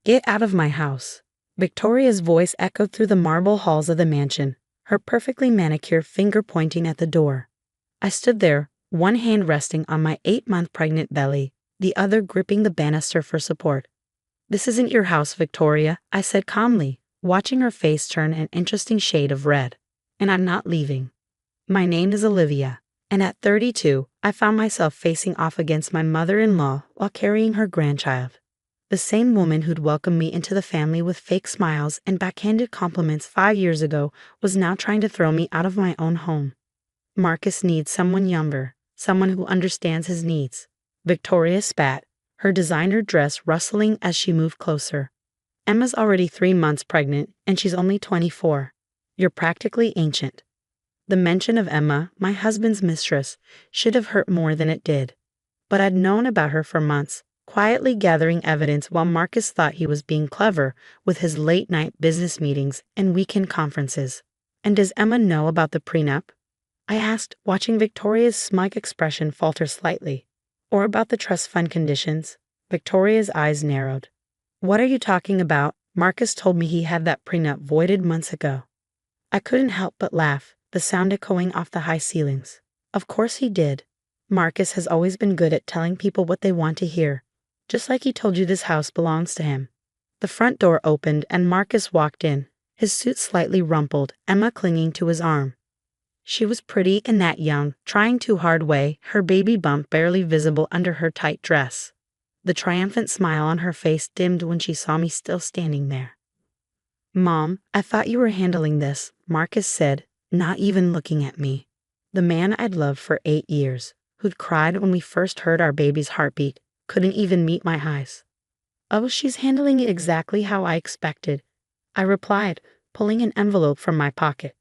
Get out of my house. Victoria's voice echoed through the marble halls of the mansion, her perfectly manicured finger pointing at the door. I stood there, one hand resting on my 8-month pregnant belly, the other gripping the banister for support. This isn't your house, Victoria, I said calmly, watching her face turn an interesting shade of red. And I'm not leaving. My name is Olivia, and at 32, I found myself facing off against my mother-in-law while carrying her grandchild. The same woman who'd welcomed me into the family with fake smiles and backhanded compliments 5 years ago was now trying to throw me out of my own home. Marcus needs someone younger, someone who understands his needs. Victoria spat, her designer dress rustling as she moved closer. Emma's already 3 months pregnant, and she's only 24. You're practically ancient. The mention of Emma, my husband's mistress, should have hurt more than it did. But I'd known about her for months, quietly gathering evidence while Marcus thought he was being clever with his late-night business meetings and weekend conferences. And does Emma know about the prenup? I asked, watching Victoria's smug expression falter slightly. Or about the trust fund conditions? Victoria's eyes narrowed. What are you talking about? Marcus told me he had that prenup voided months ago. I couldn't help but laugh, the sound echoing off the high ceilings. Of course he did. Marcus has always been good at telling people what they want to hear. Just like he told you this house belongs to him. The front door opened and Marcus walked in, his suit slightly rumpled, Emma clinging to his arm. She was pretty and that young, trying too hard way, her baby bump barely visible under her tight dress. The triumphant smile on her face dimmed when she saw me still standing there. Mom, I thought you were handling this, Marcus said, not even looking at me. The man I'd loved for 8 years, who'd cried when we first heard our baby's heartbeat, couldn't even meet my eyes. Oh, she's handling it exactly how I expected, I replied, pulling an envelope from my pocket.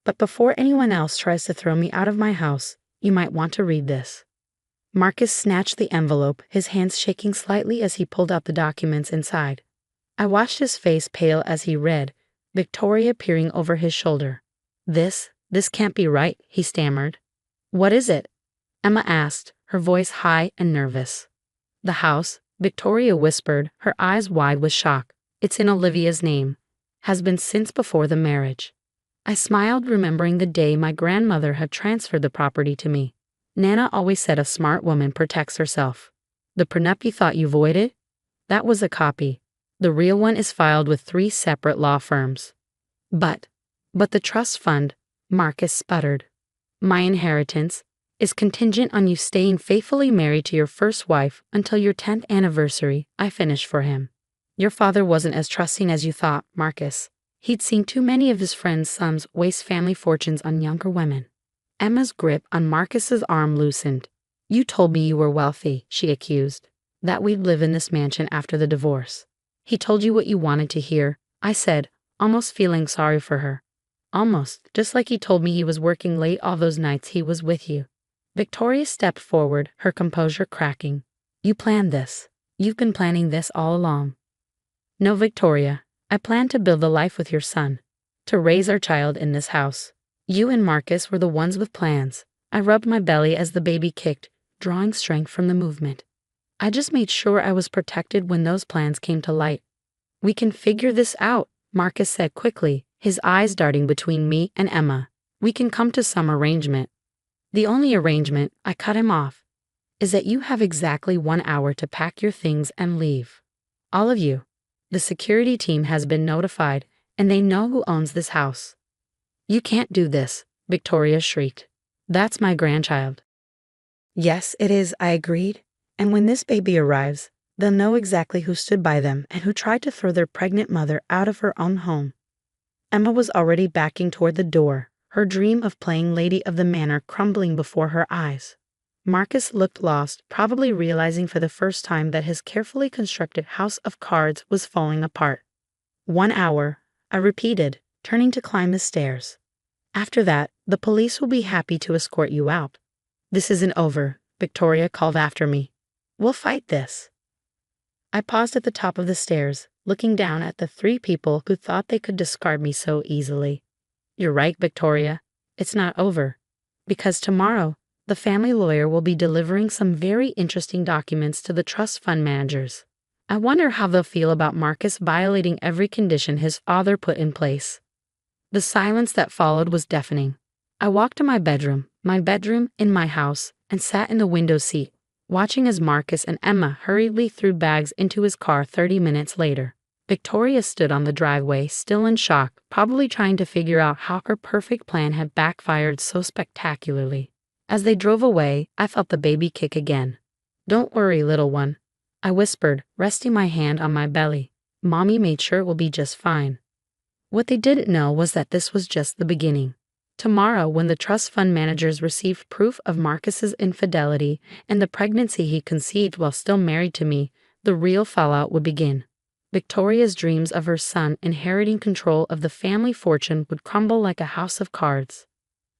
But before anyone else tries to throw me out of my house, you might want to read this. Marcus snatched the envelope, his hands shaking slightly as he pulled out the documents inside. I watched his face pale as he read, Victoria peering over his shoulder. This can't be right, he stammered. What is it? Emma asked, her voice high and nervous. The house, Victoria whispered, her eyes wide with shock. It's in Olivia's name. Has been since before the marriage. I smiled, remembering the day my grandmother had transferred the property to me. Nana always said a smart woman protects herself. The prenup you thought you voided? That was a copy. The real one is filed with 3 separate law firms. But the trust fund, Marcus sputtered. My inheritance is contingent on you staying faithfully married to your first wife until your 10th anniversary, I finished for him. Your father wasn't as trusting as you thought, Marcus. He'd seen too many of his friends' sons waste family fortunes on younger women. Emma's grip on Marcus's arm loosened. You told me you were wealthy, she accused. That we'd live in this mansion after the divorce. He told you what you wanted to hear, I said, almost feeling sorry for her. Almost, just like he told me he was working late all those nights he was with you. Victoria stepped forward, her composure cracking. You planned this. You've been planning this all along. No, Victoria. I planned to build a life with your son. To raise our child in this house. You and Marcus were the ones with plans. I rubbed my belly as the baby kicked, drawing strength from the movement. I just made sure I was protected when those plans came to light. We can figure this out, Marcus said quickly, his eyes darting between me and Emma. We can come to some arrangement. The only arrangement, I cut him off, is that you have exactly 1 hour to pack your things and leave. All of you. The security team has been notified, and they know who owns this house. You can't do this, Victoria shrieked. That's my grandchild. Yes, it is, I agreed. And when this baby arrives, they'll know exactly who stood by them and who tried to throw their pregnant mother out of her own home. Emma was already backing toward the door, her dream of playing Lady of the Manor crumbling before her eyes. Marcus looked lost, probably realizing for the first time that his carefully constructed house of cards was falling apart. 1 hour, I repeated, turning to climb the stairs. After that, the police will be happy to escort you out. This isn't over, Victoria called after me. We'll fight this. I paused at the top of the stairs, looking down at the 3 people who thought they could discard me so easily. You're right, Victoria. It's not over. Because tomorrow, the family lawyer will be delivering some very interesting documents to the trust fund managers. I wonder how they'll feel about Marcus violating every condition his father put in place. The silence that followed was deafening. I walked to my bedroom in my house, and sat in the window seat, watching as Marcus and Emma hurriedly threw bags into his car 30 minutes later. Victoria stood on the driveway, still in shock, probably trying to figure out how her perfect plan had backfired so spectacularly. As they drove away, I felt the baby kick again. "Don't worry, little one," I whispered, resting my hand on my belly. "Mommy made sure it will be just fine." What they didn't know was that this was just the beginning. Tomorrow, when the trust fund managers received proof of Marcus's infidelity and the pregnancy he conceived while still married to me, the real fallout would begin. Victoria's dreams of her son inheriting control of the family fortune would crumble like a house of cards.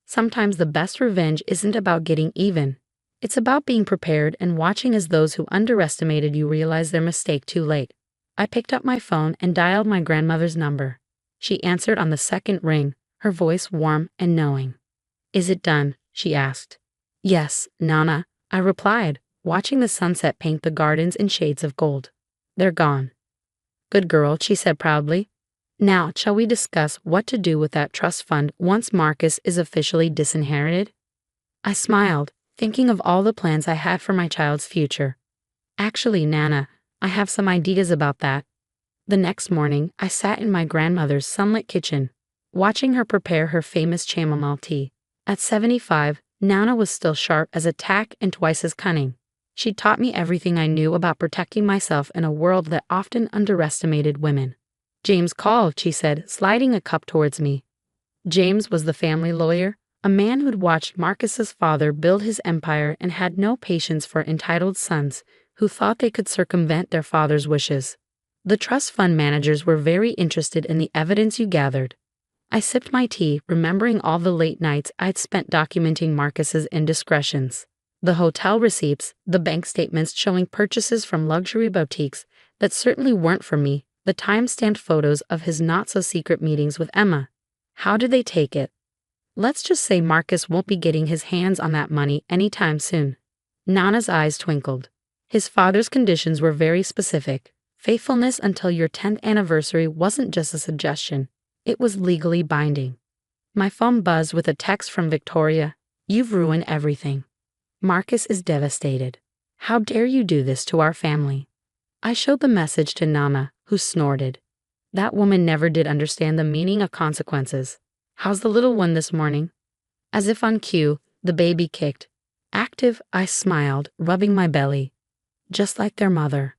Sometimes the best revenge isn't about getting even. It's about being prepared and watching as those who underestimated you realize their mistake too late. I picked up my phone and dialed my grandmother's number. She answered on the second ring, her voice warm and knowing. "Is it done?" she asked. "Yes, Nana," I replied, watching the sunset paint the gardens in shades of gold. "They're gone." "Good girl," she said proudly. "Now, shall we discuss what to do with that trust fund once Marcus is officially disinherited?" I smiled, thinking of all the plans I had for my child's future. "Actually, Nana, I have some ideas about that." The next morning, I sat in my grandmother's sunlit kitchen, watching her prepare her famous chamomile tea. At 75, Nana was still sharp as a tack and twice as cunning. She taught me everything I knew about protecting myself in a world that often underestimated women. "James called," she said, sliding a cup towards me. James was the family lawyer, a man who'd watched Marcus's father build his empire and had no patience for entitled sons who thought they could circumvent their father's wishes. "The trust fund managers were very interested in the evidence you gathered." I sipped my tea, remembering all the late nights I'd spent documenting Marcus's indiscretions. The hotel receipts, the bank statements showing purchases from luxury boutiques that certainly weren't for me, the time-stamped photos of his not-so-secret meetings with Emma. How did they take it? Let's just say Marcus won't be getting his hands on that money anytime soon. Nana's eyes twinkled. His father's conditions were very specific. Faithfulness until your 10th anniversary wasn't just a suggestion. It was legally binding. My phone buzzed with a text from Victoria. "You've ruined everything. Marcus is devastated. How dare you do this to our family?" I showed the message to Nana, who snorted. That woman never did understand the meaning of consequences. "How's the little one this morning?" As if on cue, the baby kicked. "Active," I smiled, rubbing my belly. "Just like their mother."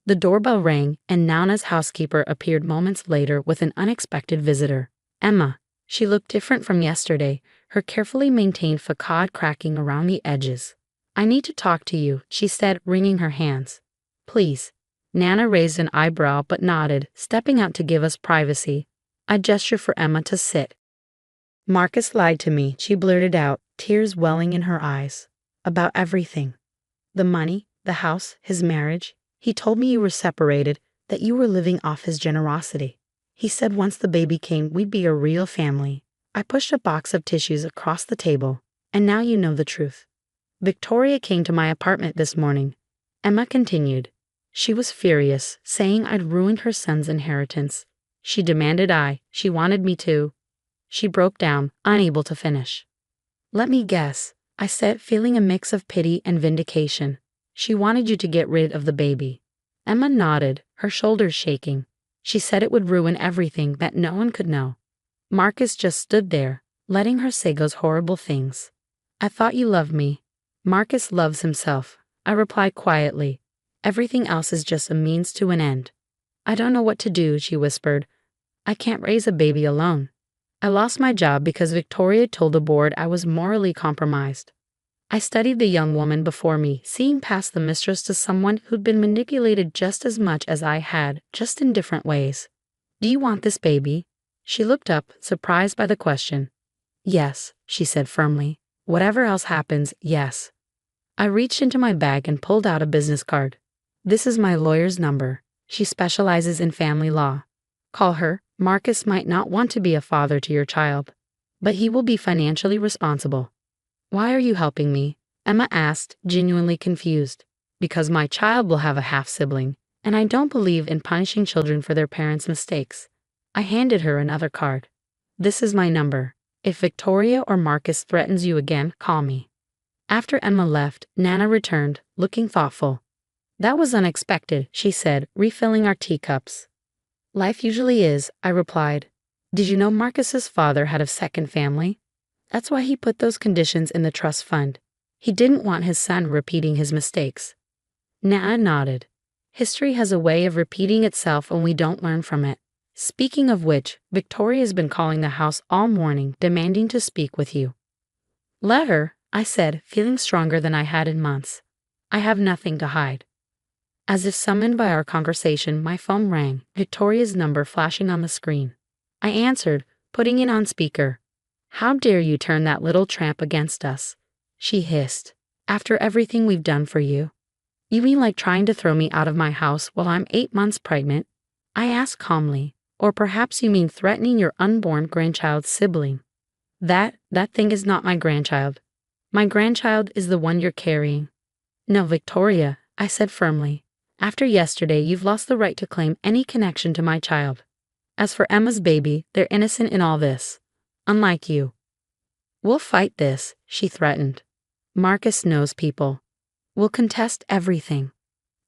The doorbell rang, and Nana's housekeeper appeared moments later with an unexpected visitor. Emma. She looked different from yesterday, her carefully maintained facade cracking around the edges. "I need to talk to you," she said, wringing her hands. "Please." Nana raised an eyebrow but nodded, stepping out to give us privacy. I gestured for Emma to sit. "Marcus lied to me," she blurted out, tears welling in her eyes. "About everything. The money, the house, his marriage. He told me you were separated, that you were living off his generosity. He said once the baby came, we'd be a real family." I pushed a box of tissues across the table. "And now you know the truth." "Victoria came to my apartment this morning," Emma continued. "She was furious, saying I'd ruined her son's inheritance. She demanded she wanted me to." She broke down, unable to finish. "Let me guess," I said, feeling a mix of pity and vindication. "She wanted you to get rid of the baby." Emma nodded, her shoulders shaking. "She said it would ruin everything, that no one could know." Marcus just stood there, letting her say those horrible things. "I thought you loved me." "Marcus loves himself," I replied quietly. "Everything else is just a means to an end." "I don't know what to do," she whispered. "I can't raise a baby alone." I lost my job because Victoria told the board I was morally compromised. I studied the young woman before me, seeing past the mistress to someone who'd been manipulated just as much as I had, just in different ways. "Do you want this baby?" She looked up, surprised by the question. "Yes," she said firmly. "Whatever else happens, yes." I reached into my bag and pulled out a business card. "This is my lawyer's number. She specializes in family law. Call her. Marcus might not want to be a father to your child, but he will be financially responsible." "Why are you helping me?" Emma asked, genuinely confused. "Because my child will have a half-sibling, And I don't believe in punishing children for their parents' mistakes. I handed her another card. This is my number. If Victoria or Marcus threatens you again, call me. After Emma left, Nana returned, looking thoughtful. That was unexpected, she said, refilling our teacups. Life usually is, I replied. Did you know Marcus's father had a second family? That's why he put those conditions in the trust fund. He didn't want his son repeating his mistakes. Nana nodded. History has a way of repeating itself when we don't learn from it. Speaking of which, Victoria's been calling the house all morning, demanding to speak with you. Let her, I said, feeling stronger than I had in months. I have nothing to hide. As if summoned by our conversation, my phone rang, Victoria's number flashing on the screen. I answered, putting it on speaker. How dare you turn that little tramp against us? She hissed. After everything we've done for you. You mean like trying to throw me out of my house while I'm 8 months pregnant? I asked calmly. Or perhaps you mean threatening your unborn grandchild's sibling. That thing is not my grandchild. My grandchild is the one you're carrying. No, Victoria, I said firmly. After yesterday, you've lost the right to claim any connection to my child. As for Emma's baby, they're innocent in all this. Unlike you. We'll fight this, she threatened. Marcus knows people. We'll contest everything.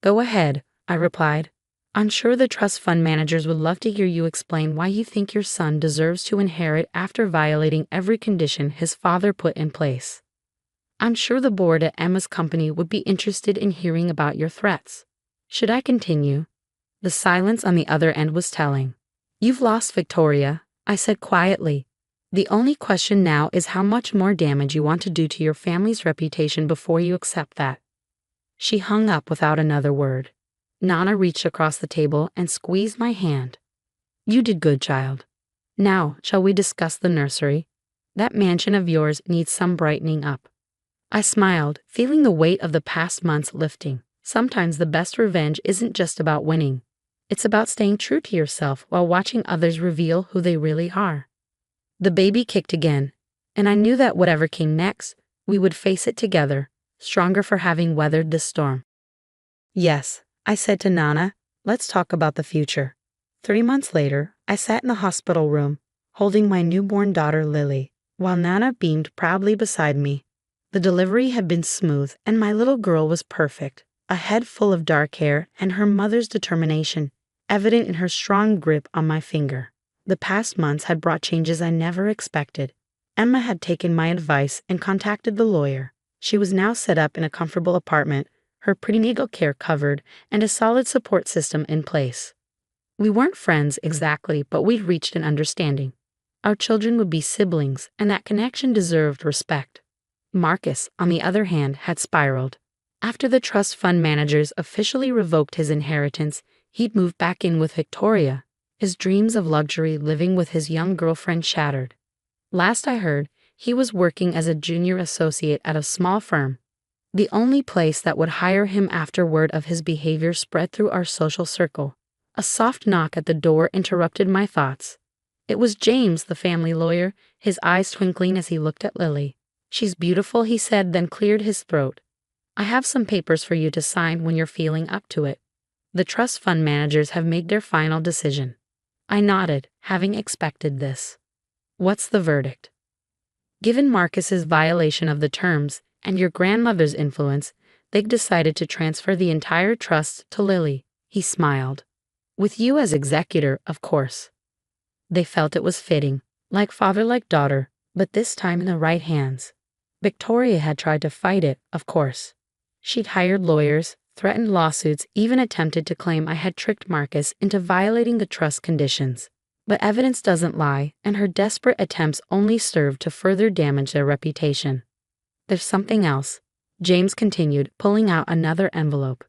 Go ahead, I replied. I'm sure the trust fund managers would love to hear you explain why you think your son deserves to inherit after violating every condition his father put in place. I'm sure the board at Emma's company would be interested in hearing about your threats. Should I continue? The silence on the other end was telling. You've lost, Victoria, I said quietly. The only question now is how much more damage you want to do to your family's reputation before you accept that. She hung up without another word. Nana reached across the table and squeezed my hand. You did good, child. Now, shall we discuss the nursery? That mansion of yours needs some brightening up. I smiled, feeling the weight of the past months lifting. Sometimes the best revenge isn't just about winning. It's about staying true to yourself while watching others reveal who they really are. The baby kicked again, and I knew that whatever came next, we would face it together, stronger for having weathered this storm. Yes, I said to Nana, let's talk about the future. 3 months later, I sat in the hospital room, holding my newborn daughter Lily, while Nana beamed proudly beside me. The delivery had been smooth, and my little girl was perfect, a head full of dark hair and her mother's determination, evident in her strong grip on my finger. The past months had brought changes I never expected. Emma had taken my advice and contacted the lawyer. She was now set up in a comfortable apartment, her prenatal care covered, and a solid support system in place. We weren't friends exactly, but we'd reached an understanding. Our children would be siblings, and that connection deserved respect. Marcus, on the other hand, had spiraled. After the trust fund managers officially revoked his inheritance, he'd moved back in with Victoria, his dreams of luxury living with his young girlfriend shattered. Last I heard, he was working as a junior associate at a small firm, the only place that would hire him after word of his behavior spread through our social circle. A soft knock at the door interrupted my thoughts. It was James, the family lawyer, his eyes twinkling as he looked at Lily. She's beautiful, he said, then cleared his throat. I have some papers for you to sign when you're feeling up to it. The trust fund managers have made their final decision. I nodded, having expected this. What's the verdict? Given Marcus's violation of the terms and your grandmother's influence, they've decided to transfer the entire trust to Lily. He smiled. With you as executor, of course. They felt it was fitting, like father like daughter, but this time in the right hands. Victoria had tried to fight it, of course. She'd hired lawyers, threatened lawsuits, even attempted to claim I had tricked Marcus into violating the trust conditions. But evidence doesn't lie, and her desperate attempts only served to further damage their reputation. There's something else, James continued, pulling out another envelope.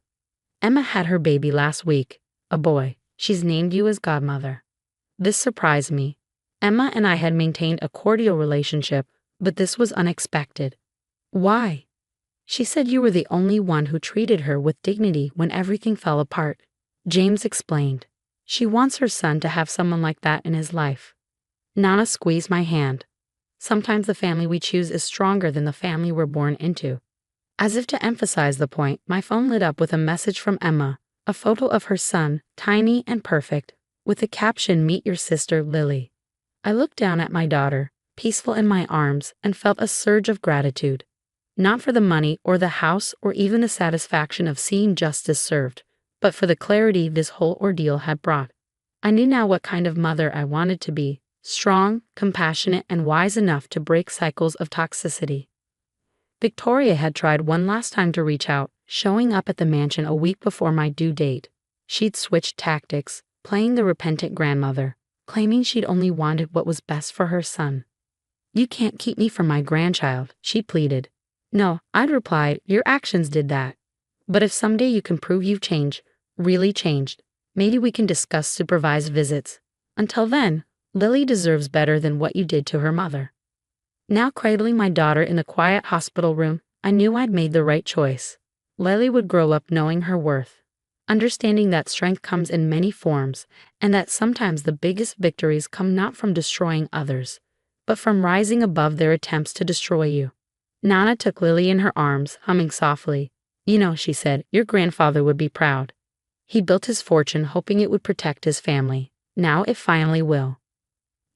Emma had her baby last week, a boy. She's named you as godmother. This surprised me. Emma and I had maintained a cordial relationship, but this was unexpected. Why? She said you were the only one who treated her with dignity when everything fell apart. James explained. She wants her son to have someone like that in his life. Nana squeezed my hand. Sometimes the family we choose is stronger than the family we're born into. As if to emphasize the point, my phone lit up with a message from Emma, A photo of her son, tiny and perfect, with the caption, "Meet your sister, Lily." I looked down at my daughter, peaceful in my arms, and felt a surge of gratitude. Not for the money or the house or even the satisfaction of seeing justice served, but for the clarity this whole ordeal had brought. I knew now what kind of mother I wanted to be: strong, compassionate, and wise enough to break cycles of toxicity. Victoria had tried one last time to reach out, showing up at the mansion a week before my due date. She'd switched tactics, playing the repentant grandmother, claiming she'd only wanted what was best for her son. "You can't keep me from my grandchild," she pleaded. "No," I'd replied, "your actions did that. But if someday you can prove you've changed, really changed, maybe we can discuss supervised visits. Until then, Lily deserves better than what you did to her mother." Now cradling my daughter in the quiet hospital room, I knew I'd made the right choice. Lily would grow up knowing her worth, understanding that strength comes in many forms, and that sometimes the biggest victories come not from destroying others, but from rising above their attempts to destroy you. Nana took Lily in her arms, humming softly. "You know," she said, "your grandfather would be proud. He built his fortune hoping it would protect his family. Now it finally will."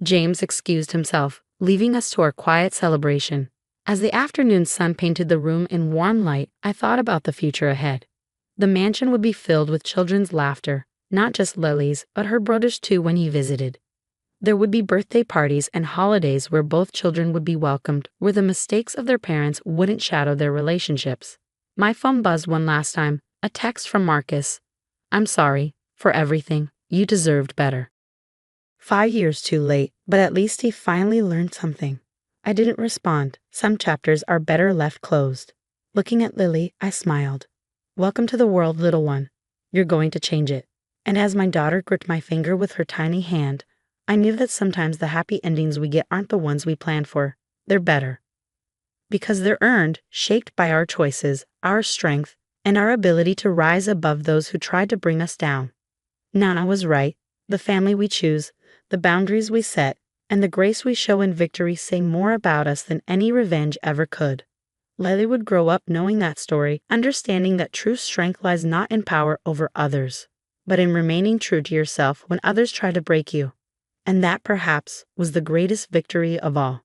James excused himself, leaving us to our quiet celebration. As the afternoon sun painted the room in warm light, I thought about the future ahead. The mansion would be filled with children's laughter, not just Lily's, but her brother's too when he visited. There would be birthday parties and holidays where both children would be welcomed, where the mistakes of their parents wouldn't shadow their relationships. My phone buzzed one last time, a text from Marcus. "I'm sorry for everything. You deserved better." 5 years too late, but at least he finally learned something. I didn't respond. Some chapters are better left closed. Looking at Lily, I smiled. "Welcome to the world, little one. You're going to change it." And as my daughter gripped my finger with her tiny hand, I knew that sometimes the happy endings we get aren't the ones we planned for. They're better. Because they're earned, shaped by our choices, our strength, and our ability to rise above those who tried to bring us down. Nana was right. The family we choose, the boundaries we set, and the grace we show in victory say more about us than any revenge ever could. Lily would grow up knowing that story, understanding that true strength lies not in power over others, but in remaining true to yourself when others try to break you. And that perhaps was the greatest victory of all.